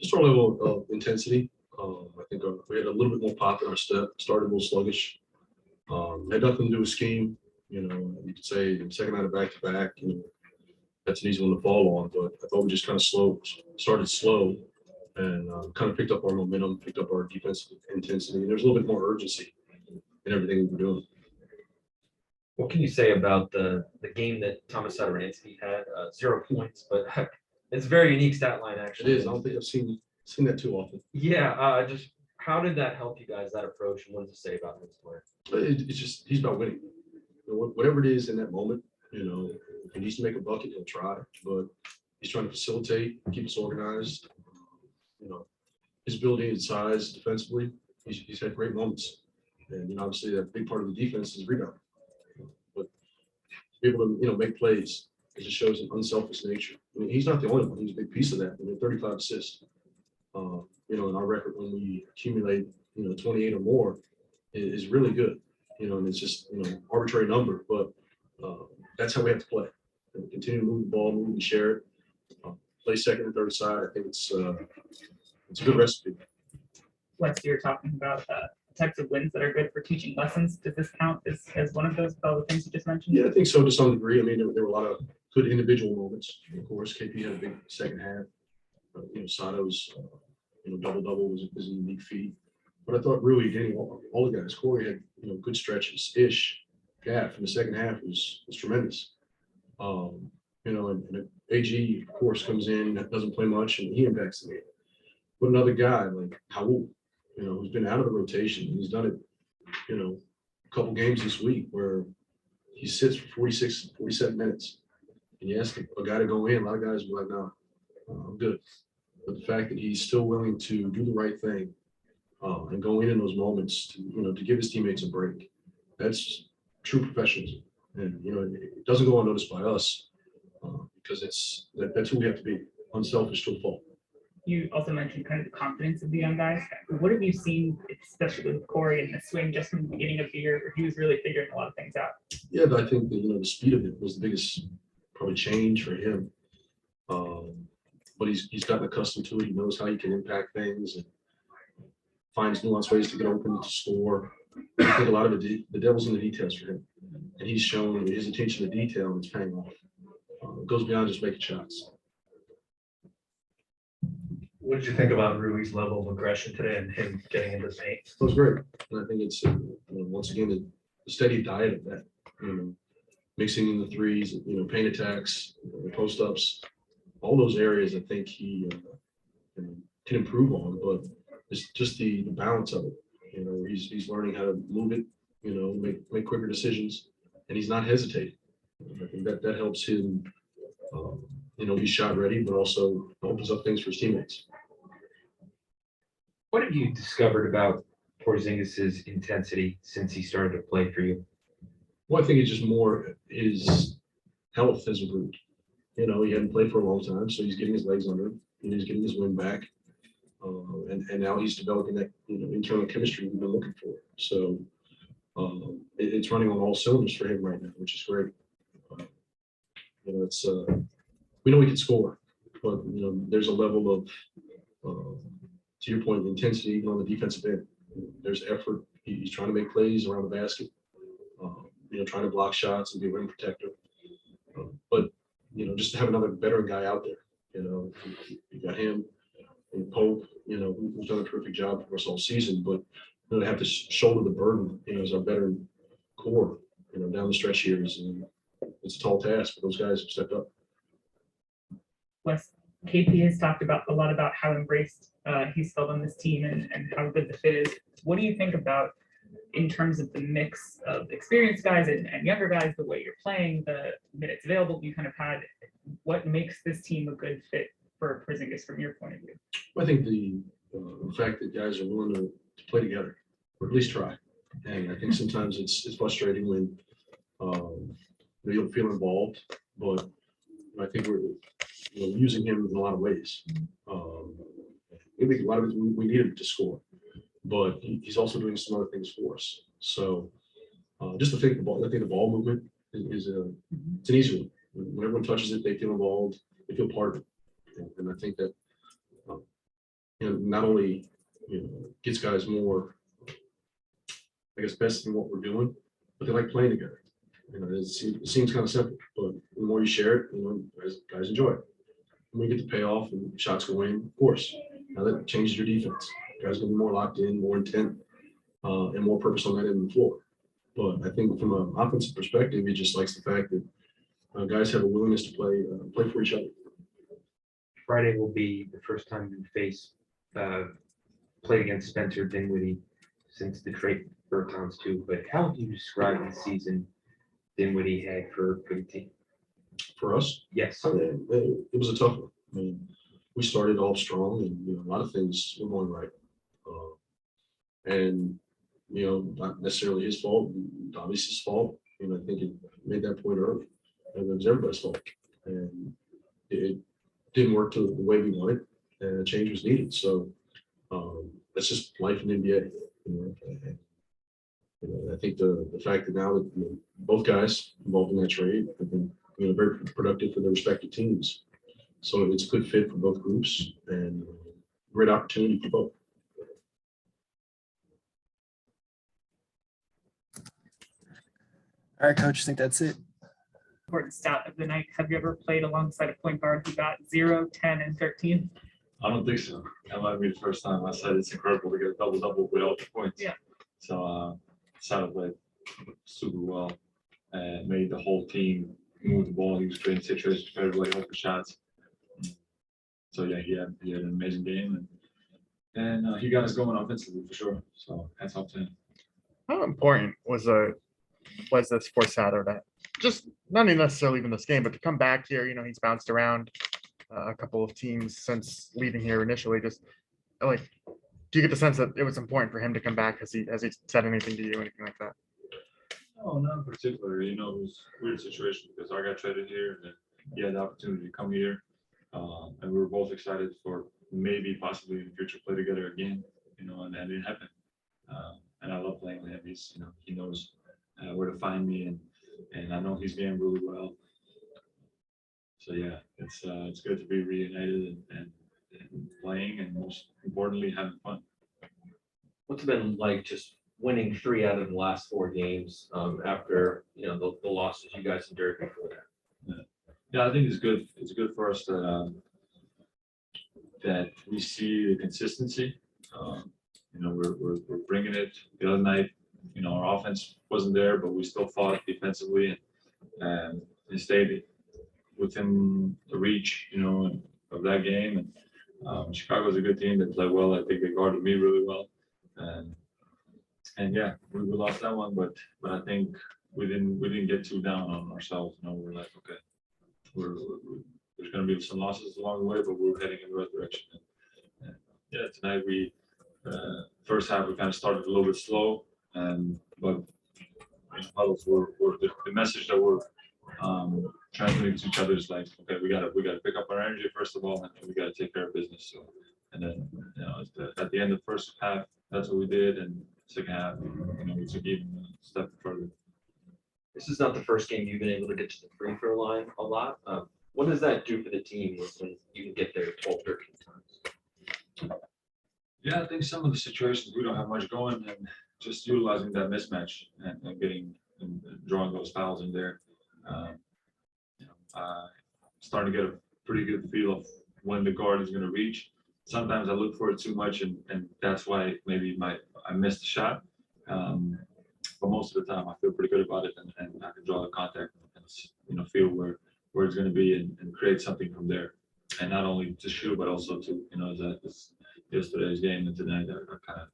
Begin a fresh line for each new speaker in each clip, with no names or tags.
Just our level of intensity. I think we had a little bit more pop in our step, started a little sluggish. Had nothing to do with scheme. You could say the second night of back-to-back, that's an easy one to fall on, but I thought we just kind of started slow and kind of picked up our momentum, picked up our defensive intensity. And there's a little bit more urgency in everything we were doing.
What can you say about the game that Tomas Satoransky had? 0 points, but it's a very unique stat line, actually.
It is. I don't think I've seen that too often.
Yeah, just how did that help you guys, that approach, and what does it say about his player?
It's just he's about winning. Whatever it is in that moment, if he needs to make a bucket, he'll try. But he's trying to facilitate, keep us organized. His ability and size defensively, he's had great moments. And obviously, that big part of the defense is rebound. But to be able to make plays, it just shows an unselfish nature. I mean, he's not the only one. He's a big piece of that. 35 assists. In our record when we accumulate 28 or more is really good. And it's just arbitrary number, but that's how we have to play. And continue to move the ball, move and share it. Play second and third side. I think it's a good recipe.
Wes, you're talking about types of wins that are good for teaching lessons. Does this count as one of those, all the things you just mentioned?
Yeah, I think so to some degree. I mean, there were a lot of good individual moments. Of course, KP had a big second half. Sato's double-double was a unique feat. But I thought really getting all the guys, Corey had good stretches. Gaff in the second half was tremendous. And AG, of course, comes in, doesn't play much, and he impacts the game. But another guy like Howell, who's been out of the rotation, he's done it, a couple games this week where he sits for 46, 47 minutes. And you ask a guy to go in, a lot of guys will be like, no, I'm good. But the fact that he's still willing to do the right thing and go in those moments to give his teammates a break, that's true professionalism. And it doesn't go unnoticed by us because that's who we have to be, unselfish to a fault.
You also mentioned kind of the confidence of the young guys. What have you seen, especially with Corey and the swing just from the beginning of the year, where he was really figuring a lot of things out?
Yeah, but I think that the speed of it was the biggest probably change for him. But he's gotten accustomed to it. He knows how he can impact things and finds nuanced ways to get open to score. I think a lot of it, the devil's in the details for him, and he's shown his attention to detail and it's paying off. It goes beyond just making shots.
What did you think about Rui's level of aggression today and him getting into the paint?
It was great, and I think it's once again the steady diet of that. Mixing in the threes, paint attacks, post ups, all those areas. I think he can improve on, but it's just the balance of it. He's learning how to move it. Make quicker decisions, and he's not hesitating. I think that helps him. Be shot ready, but also opens up things for his teammates.
What have you discovered about Porzingis' intensity since he started to play for you?
Well, I think it's just more his health has improved. He hadn't played for a long time, so he's getting his legs under him. He's getting his wind back, and now he's developing that internal chemistry we've been looking for. So it's running on all cylinders for him right now, which is great. It's we know he can score, but there's a level of to your point, intensity even on the defensive end. There's effort. He's trying to make plays around the basket. Trying to block shots and be a rim protector. But just to have another veteran guy out there. You got him and Pope. Who's done a terrific job for us all season. But to have to shoulder the burden, as our veteran core, down the stretch here it's a tall task. But those guys have stepped up.
Wes, KP has talked a lot about how embraced he's felt on this team and how good the fit is. What do you think about in terms of the mix of experienced guys and younger guys, the way you're playing, the minutes available you kind of had? What makes this team a good fit for Porzingis from your point of view?
I think the fact that guys are willing to play together, or at least try. And I think sometimes it's frustrating when you don't feel involved, but I think we're using him in a lot of ways. I think a lot of it we need him to score, but he's also doing some other things for us. So just to think I think the ball movement is it's an easy one. When everyone touches it, they feel involved, they feel part of it, and I think that and not only, gets guys more, I guess, best in what we're doing, but they like playing together. It seems kind of simple, but the more you share it, guys enjoy it. When we get the payoff and shots go in, of course, now that changes your defense. Guys gonna be more locked in, more intent, and more purpose on that end of the floor. But I think from an offensive perspective, he just likes the fact that guys have a willingness to play for each other.
Friday will be the first time you face played against Spencer Dinwiddie since the trade for Bertans too. But how would you describe the season Dinwiddie had for the team?
For us,
Yes.
it was a tough one. I mean, we started off strong, and a lot of things were going right, and not necessarily his fault, obviously his fault. I think it made that point early, and it was everybody's fault, and it didn't work to the way we wanted, and a change was needed. So that's just life in the NBA. I think the fact that now that both guys involved in that trade have been very productive for their respective teams. So it's a good fit for both groups and great opportunity for both.
All right, Coach, I think that's it.
Important stat of the night. Have you ever played alongside a point guard who got 0, 10, and 13?
I don't think so. That might be the first time. I said it's incredible to get a double-double with all the points.
Yeah.
So Sato played super well and made the whole team move the ball. He was creating situations for everybody, open shots. So yeah, he had an amazing game, and he got us going offensively for sure. So hats off to him.
How important was this for Saturday? Just not even necessarily even this game, but to come back here, he's bounced around a couple of teams since leaving here initially. Just do you get the sense that it was important for him to come back? Has he said anything to you, anything like that?
No, not in particular. It was a weird situation because I got traded here, and then he had the opportunity to come here, and we were both excited for maybe possibly in the future play together again. And that didn't happen. And I love playing with him. He knows where to find me, and I know his game really well. So yeah, it's good to be reunited and playing, and most importantly, having fun.
What's it been like just winning 3 out of the last 4 games after the losses you guys endured before that?
Yeah, I think it's good. It's good for us that we see the consistency. We're bringing it. The other night, our offense wasn't there, but we still fought defensively and stayed within the reach, of that game. And Chicago's a good team. They play well. I think they guarded me really well. And yeah, we lost that one, but I think we didn't get too down on ourselves. We're like, okay, there's going to be some losses along the way, but we're heading in the right direction. And yeah, tonight first half we kind of started a little bit slow, but huddles were the message that we're transmitting to each other is like, okay, we gotta pick up our energy first of all, and we gotta take care of business. So, and then at the end of the first half, that's what we did, and second half, we took even a step further.
This is not the first game you've been able to get to the free throw line a lot. What does that do for the team when you can get there 12, 13 times?
Yeah, I think some of the situations we don't have much going, and just utilizing that mismatch and getting and drawing those fouls in there. Starting to get a pretty good feel of when the guard is going to reach. Sometimes I look for it too much, and that's why maybe I missed the shot. But most of the time, I feel pretty good about it, and I can draw the contact and feel where it's going to be and create something from there. And not only to shoot, but also to yesterday's game and tonight, I kind of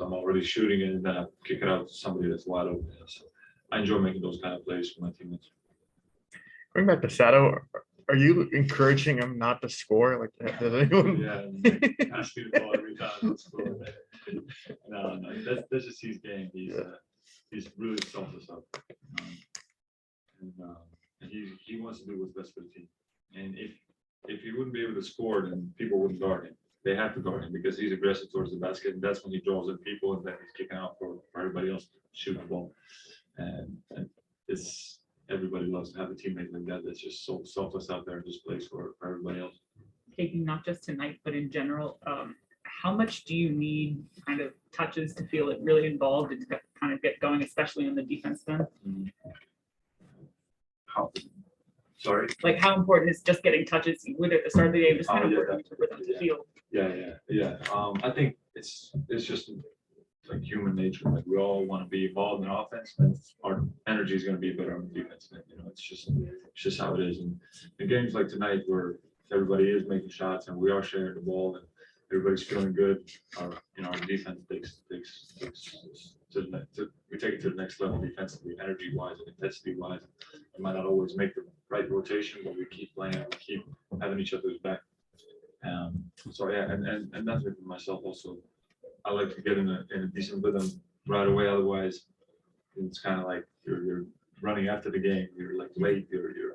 I'm already shooting it, and then I kick it out to somebody that's wide open. So I enjoy making those kind of plays for my teammates.
Going back to Sato, are you encouraging him not to score? Like, does anyone?
Yeah, ask me to call every time to score. No, that's just his game. He's really selfless up, and he wants to do what's best for the team. And if he wouldn't be able to score, then people wouldn't guard him. They have to guard him because he's aggressive towards the basket, and that's when he draws in people, and then he's kicking out for everybody else to shoot the ball. And it's everybody loves to have a teammate like that that's just so selfless out there and just plays for everybody else.
Taking not just tonight, but in general, how much do you need kind of touches to feel it really involved and to kind of get going, especially on the defense end?
How? Sorry.
Like how important is just getting touches with at the start of the game, just kind
Oh,
of
yeah,
working for them to feel?
Yeah. I think it's just like human nature. Like we all want to be involved in offense, and our energy is going to be better on the defense. And, it's just how it is. And in games like tonight, where everybody is making shots and we are sharing the ball and everybody's feeling good, our defense takes we take it to the next level defensively, energy wise and intensity wise. We might not always make the right rotation, but we keep playing, we keep having each other's back. So yeah, and that's it for myself also. I like to get in a decent rhythm right away. Otherwise, it's kind of like you're running after the game. You're like late. You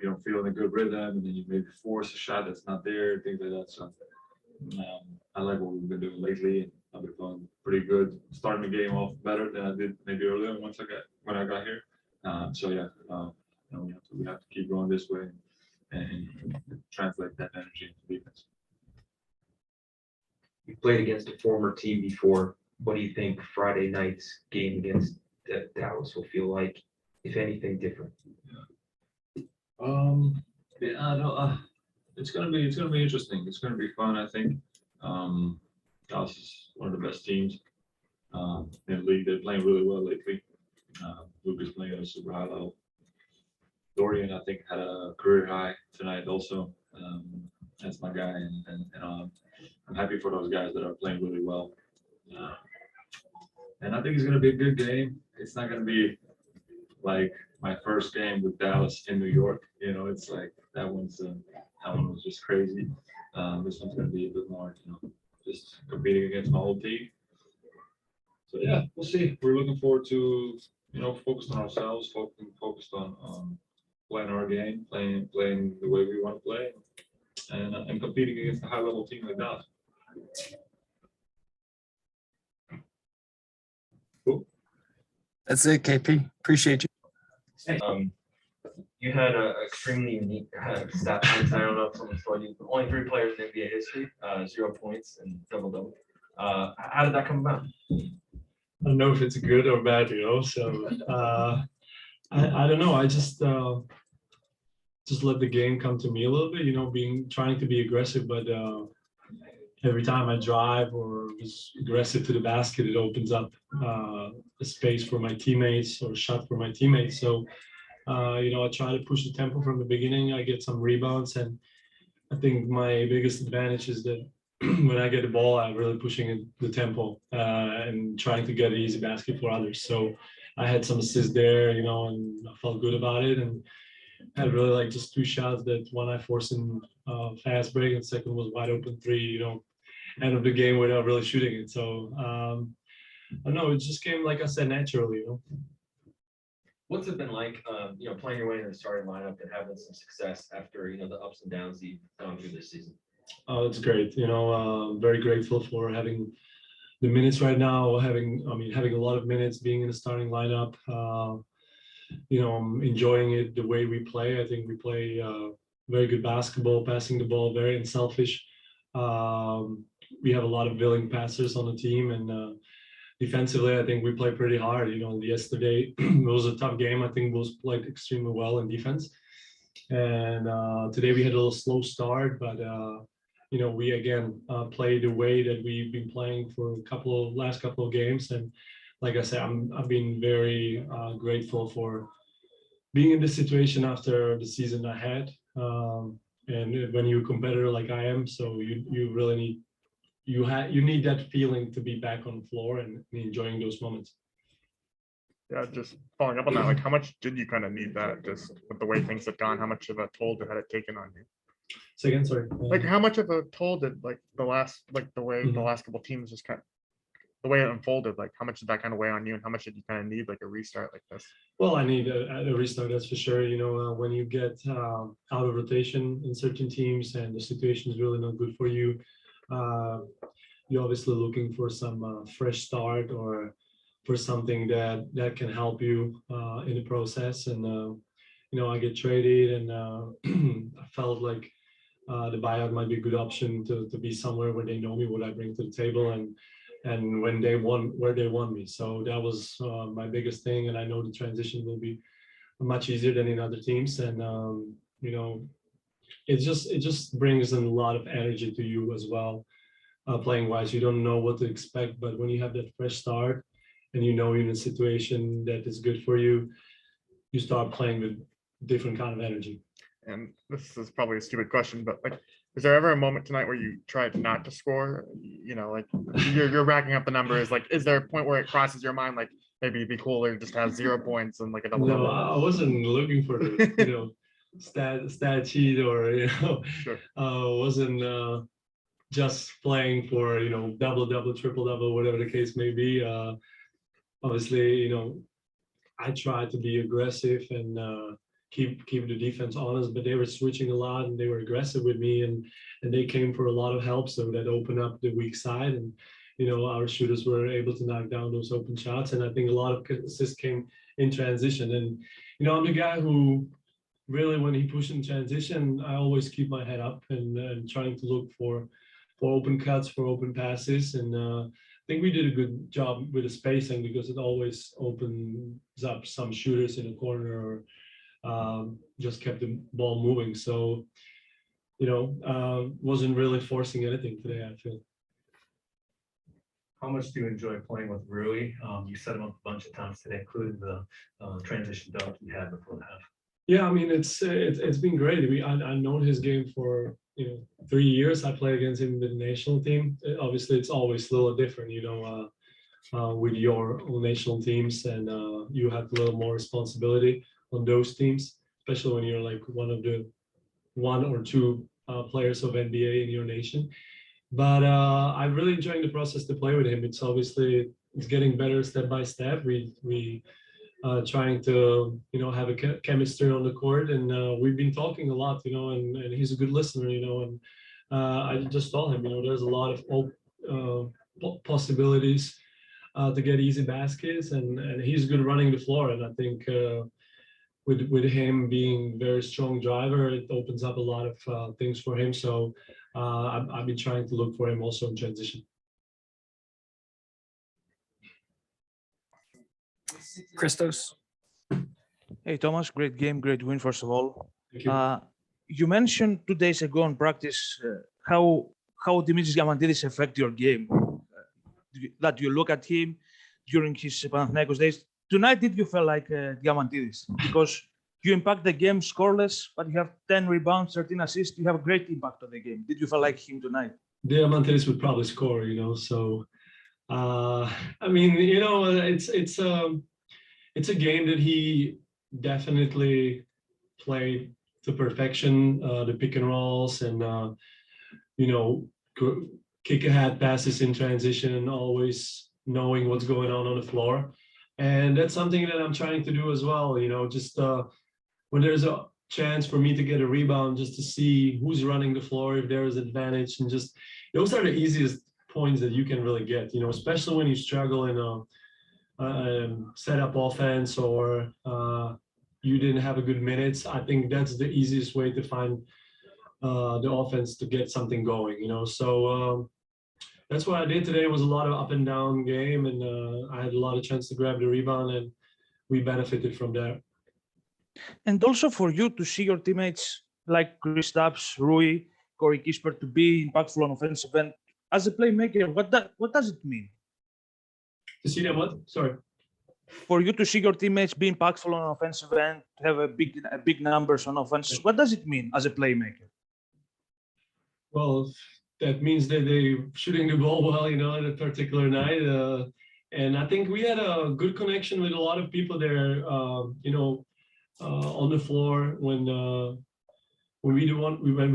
don't feel in a good rhythm, and then you maybe force a shot that's not there, things like that. So I like what we've been doing lately. And I've been feeling pretty good, starting the game off better than I did maybe earlier when I got here. So yeah, we have to keep going this way and translate that energy into defense.
You played against a former team before. What do you think Friday night's game against Dallas will feel like, if anything different?
Yeah, no, it's gonna be interesting. It's gonna be fun, I think. Dallas is one of the best teams in the league. They're playing really well lately. Luke is playing at a super high level. Dorian, I think, had a career high tonight also. That's my guy, and I'm happy for those guys that are playing really well. And I think it's going to be a good game. It's not going to be like my first game with Dallas in New York. It's like that one was just crazy. This one's going to be a bit more, just competing against my whole team. So yeah, we'll see. We're looking forward to, focused on ourselves, focused on playing our game, playing the way we want to play, and competing against a high level team like that. Cool.
That's it, KP. Appreciate you.
You had an extremely unique stat line. I don't know if someone told you. Only 3 players in NBA history, 0 points and double. How did that come about?
I don't know if it's good or bad, So I don't know. I just let the game come to me a little bit. Trying to be aggressive, but every time I drive or is aggressive to the basket, it opens up a space for my teammates or a shot for my teammates. So I try to push the tempo from the beginning. I get some rebounds, and I think my biggest advantage is that when I get the ball, I'm really pushing the tempo and trying to get an easy basket for others. So I had some assists there, and I felt good about it. And I had really like just 2 shots that one I forced in fast break and second was wide open 3, end of the game without really shooting it. So I don't know, it just came, like I said, naturally,
What's it been like, playing your way in the starting lineup and having some success after, the ups and downs that you've gone through this season?
Oh, it's great. Very grateful for having the minutes right now, having a lot of minutes being in the starting lineup. I'm enjoying it the way we play. I think we play very good basketball, passing the ball, very unselfish. We have a lot of willing passers on the team, and defensively, I think we play pretty hard. Yesterday it was a tough game. I think Wolves played extremely well in defense, and today we had a little slow start, but we again played the way that we've been playing for last couple of games. And like I said, I've been very grateful for being in this situation after the season I had. And when you're a competitor like I am, so you really need you need that feeling to be back on the floor and enjoying those moments.
Yeah, just following up on that, like how much did you kind of need that just with the way things have gone? How much of a toll had it taken on you?
Say again, sorry.
Like how much of a toll did the way the last couple teams just the way it unfolded, like how much did that kind of weigh on you and how much did you kind of need like a restart like this?
Well, I need a restart, that's for sure. When you get out of rotation in certain teams and the situation is really not good for you, you're obviously looking for some fresh start or for something that can help you in the process. And I get traded, and I felt like the buyout might be a good option to be somewhere where they know me, what I bring to the table, and when they want, where they want me. So that was my biggest thing, and I know the transition will be much easier than in other teams, and you know, it just brings a lot of energy to you as well. Playing wise, you don't know what to expect, but when you have that fresh start and you know you're in a situation that is good for you, you start playing with different kind of energy.
And this is probably a stupid question, but like, is there ever a moment tonight where you tried not to score? You know, like you're racking up the numbers. Like, is there a point where it crosses your mind, like maybe it'd be cooler to just have 0 points and like a double?
No, I wasn't looking for the stat sheet, or
Sure.
wasn't just playing for double, triple double, whatever the case may be. Obviously, I tried to be aggressive and keep the defense honest, but they were switching a lot and they were aggressive with me, and they came for a lot of help, so that opened up the weak side, and our shooters were able to knock down those open shots, and I think a lot of assists came in transition. And I'm the guy who really, when he pushed in transition, I always keep my head up and trying to look for open cuts, for open passes, and I think we did a good job with the spacing, because it always opens up some shooters in a corner, or just kept the ball moving. So, wasn't really forcing anything today, I feel.
How much do you enjoy playing with Rui? You set him up a bunch of times today, including the transition dunk you had before the half.
Yeah, I mean, it's been great. I known his game for 3 years. I played against him with the national team. Obviously, it's always a little different, with your own national teams, and you have a little more responsibility on those teams, especially when you're like one or two players of NBA in your nation. But I'm really enjoying the process to play with him. It's getting better step by step. We trying to have a chemistry on the court, and we've been talking a lot, and he's a good listener, and I just told him, there's a lot of possibilities to get easy baskets, and he's good running the floor, and I think with him being very strong driver, it opens up a lot of things for him. So I've been trying to look for him also in transition.
Kristaps.
Hey, Thomas, great game, great win, first of all.
Thank you.
You mentioned 2 days ago in practice how Dimitris Diamantidis affect your game, that you look at him during his Panathinaikos days. Tonight, did you feel like Diamantidis? Because you impact the game scoreless, but you have 10 rebounds, 13 assists. You have a great impact on the game. Did you feel like him tonight?
Diamantidis would probably score, so I mean, it's a game that he definitely played to perfection, the pick and rolls, and kick ahead passes in transition, always knowing what's going on the floor. And that's something that I'm trying to do as well, just when there's a chance for me to get a rebound, just to see who's running the floor, if there is advantage, and just those are the easiest points that you can really get, especially when you struggle in a setup offense, or you didn't have a good minutes. I think that's the easiest way to find the offense to get something going, so that's what I did today. It was a lot of up and down game, and I had a lot of chance to grab the rebound, and we benefited from that.
And also for you to see your teammates like Kristaps, Rui, Corey Kispert to be impactful on offensive end as a playmaker, what does it mean?
To see them what? Sorry.
For you to see your teammates be impactful on offensive end, to have a big numbers on offense, what does it mean as a playmaker?
Well, that means that they're shooting the ball well, at a particular night. And I think we had a good connection with a lot of people there, on the floor when we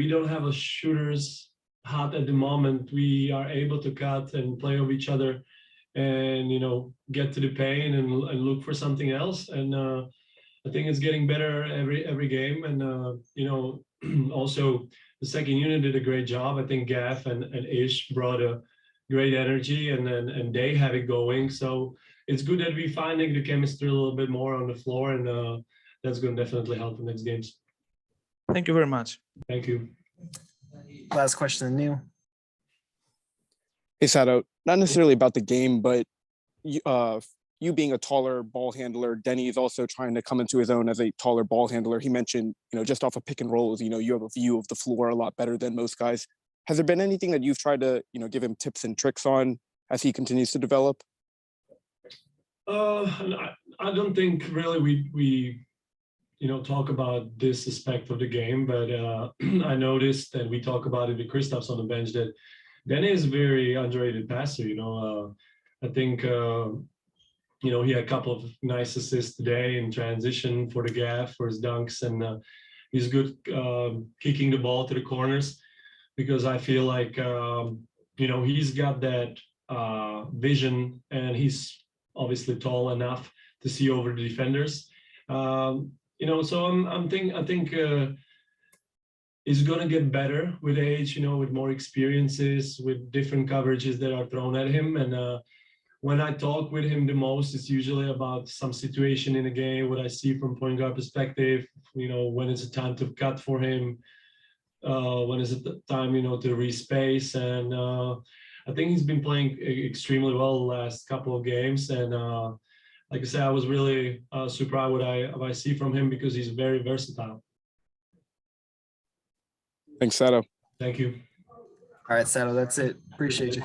don't have a shooters hot at the moment, we are able to cut and play with each other, and get to the paint and look for something else. And I think it's getting better every game. And also the second unit did a great job. I think Gaff and Ish brought a great energy, and they have it going. So it's good that we're finding the chemistry a little bit more on the floor, and that's going to definitely help the next games.
Thank you very much.
Thank you.
Last question, Neil.
Hey, Sato, not necessarily about the game, but you being a taller ball handler, Denny is also trying to come into his own as a taller ball handler. He mentioned, just off of pick and rolls, you have a view of the floor a lot better than most guys. Has there been anything that you've tried to, give him tips and tricks on as he continues to develop?
I don't think really we talk about this aspect of the game, but I noticed, and we talk about it with Kristaps on the bench, that Danny is a very underrated passer. I think he had a couple of nice assists today in transition for the gap for his dunks, and he's good kicking the ball to the corners, because I feel like he's got that vision, and he's obviously tall enough to see over the defenders. So I think he's gonna get better with age, with more experiences, with different coverages that are thrown at him. And when I talk with him the most, it's usually about some situation in a game, what I see from point guard perspective, when it's a time to cut for him, when is it the time, to respace. And I think he's been playing extremely well the last couple of games. And like I said, I was really surprised what I see from him, because he's very versatile.
Thanks, Sato.
Thank you.
All right, Sato, that's it. Appreciate you.